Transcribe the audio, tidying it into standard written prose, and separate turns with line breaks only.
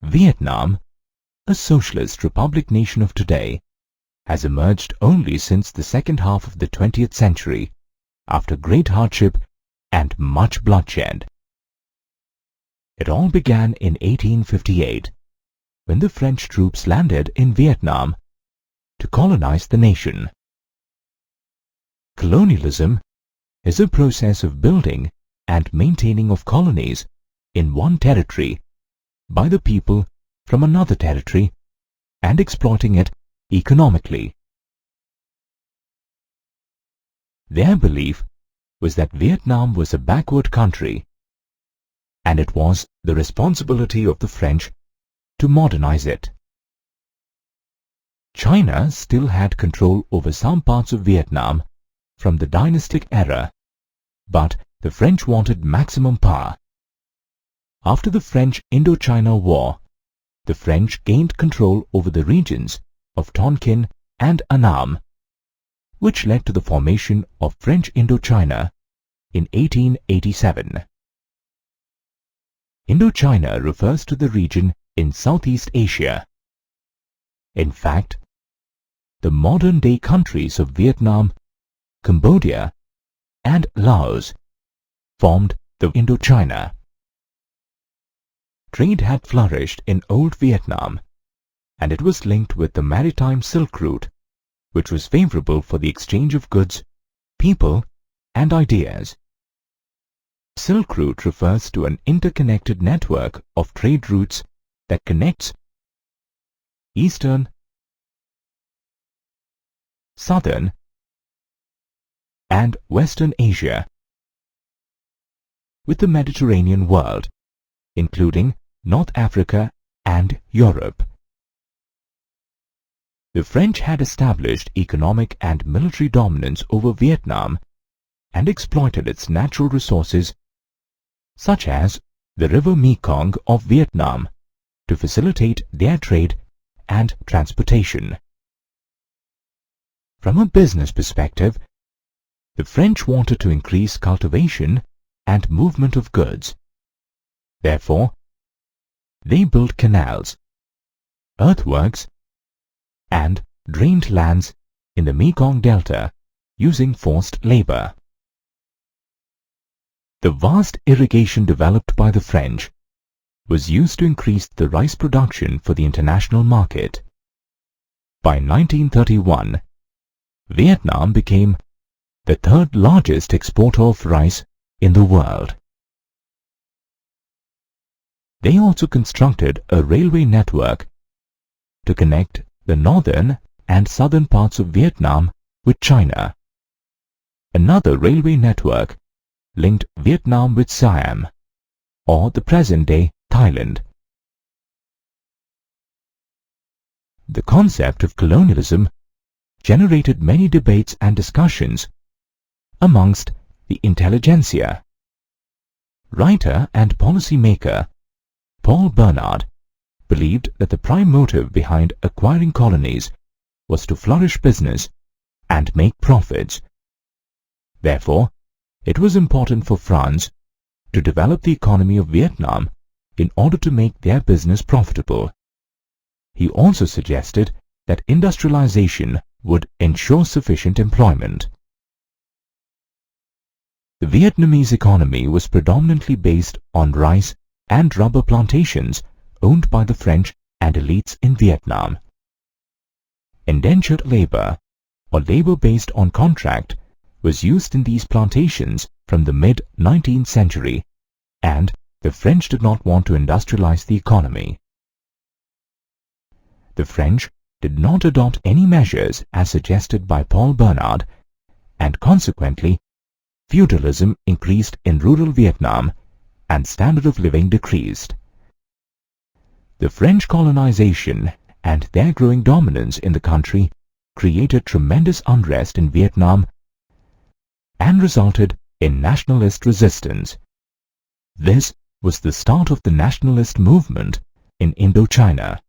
Vietnam, a socialist republic nation of today, has emerged only since the second half of the 20th century, after great hardship and much bloodshed. It all began in 1858, when the French troops landed in Vietnam to colonize the nation. Colonialism is a process of building and maintaining of colonies in one territory by the people from another territory and exploiting it economically. Their belief was that Vietnam was a backward country, and it was the responsibility of the French to modernize it. China still had control over some parts of Vietnam from the dynastic era, but the French wanted maximum power. After the French Indo-China War, the French gained control over the regions of Tonkin and Annam, which led to the formation of French Indo-China in 1887. Indo-China refers to the region in Southeast Asia. In fact, the modern-day countries of Vietnam, Cambodia, and Laos formed the Indo-China. Trade had flourished in old Vietnam, and it was linked with the maritime Silk Route, which was favorable for the exchange of goods, people, and ideas. Silk Route refers to an interconnected network of trade routes that connects Eastern, Southern, and Western Asia with the Mediterranean world, including North Africa and Europe. The French had established economic and military dominance over Vietnam and exploited its natural resources, such as the river Mekong of Vietnam, to facilitate their trade and transportation. From a business perspective, the French wanted to increase cultivation and movement of goods. Therefore, they built canals, earthworks, and drained lands in the Mekong Delta using forced labor. The vast irrigation developed by the French was used to increase the rice production for the international market. By 1931, Vietnam became the third largest exporter of rice in the world. They also constructed a railway network to connect the northern and southern parts of Vietnam with China. Another railway network linked Vietnam with Siam, or the present-day Thailand. The concept of colonialism generated many debates and discussions amongst the intelligentsia. Writer and policy-maker Paul Bernard believed that the prime motive behind acquiring colonies was to flourish business and make profits. Therefore, it was important for France to develop the economy of Vietnam in order to make their business profitable. He also suggested that industrialization would ensure sufficient employment. The Vietnamese economy was predominantly based on rice and rubber plantations owned by the French and elites in Vietnam. Indentured labor, or labor based on contract, was used in these plantations from the mid-19th century, and the French did not want to industrialize the economy. The French did not adopt any measures as suggested by Paul Bernard, and consequently, feudalism increased in rural Vietnam and standard of living decreased. The French colonization and their growing dominance in the country created tremendous unrest in Vietnam and resulted in nationalist resistance. This was the start of the nationalist movement in Indo-China.